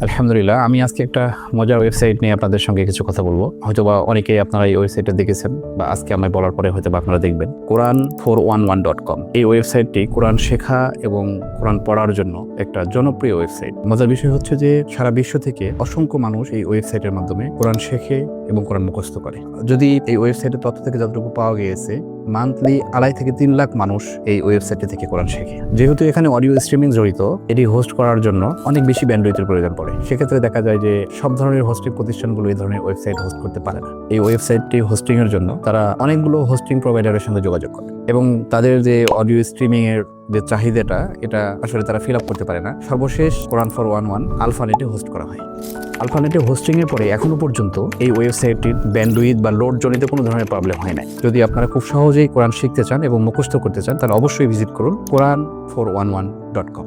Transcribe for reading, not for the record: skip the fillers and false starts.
আলহামদুলিল্লাহ, আমি আজকে একটা মজার ওয়েবসাইট নিয়ে আপনাদের সঙ্গে কিছু কথা বলবো। হয়তোবা অনেকেই আপনারা এই ওয়েবসাইটটা দেখেছেন বা আজকে আমি বলার পরে হয়তো আপনারা দেখবেন। Quran411.com এই ওয়েবসাইটটি কোরআন শেখা এবং কোরআন পড়ার জন্য একটা জনপ্রিয় ওয়েবসাইট। মজার বিষয় হচ্ছে যে সারা বিশ্ব থেকে অসংখ্য মানুষ এই ওয়েবসাইটের মাধ্যমে কোরআন শেখে এবং কোরআন মুখস্থ করে। যদি এই ওয়েবসাইটের তথ্য থেকে যতটুকু পাওয়া গিয়েছে, মান্থলি 2.5 থেকে 3 লাখ মানুষ এই ওয়েবসাইটে থেকে কোরআন শেখে। যেহেতু এখানে অডিও স্ট্রিমিং জড়িত, এটি হোস্ট করার জন্য অনেক বেশি ব্যান্ডউইথের প্রয়োজন পড়ে। সেক্ষেত্রে দেখা যায় যে সব ধরনের হোস্টিং প্রতিষ্ঠানগুলো এই ধরনের ওয়েবসাইট হোস্ট করতে পারে না। এই ওয়েবসাইটটি হোস্টিং এর জন্য তারা অনেকগুলো হোস্টিং প্রোভাইডারের সঙ্গে যোগাযোগ করে এবং তাদের যে অডিও স্ট্রিমিং এর যে চাহিদাটা, এটা আসলে তারা ফিল আপ করতে পারে না। সর্বশেষ Quran411 আলফানেটে হোস্ট করা হয়। আলফানেটে হোস্টিং এর পরে এখনো পর্যন্ত এই ওয়েবসাইটটির ব্যান্ডউইথ বা লোড জনিত কোনো ধরনের প্রবলেম হয় না। যদি আপনারা খুব সহজেই কোরআন শিখতে চান এবং মুখস্থ করতে চান, তাহলে অবশ্যই ভিজিট করুন Quran411.com।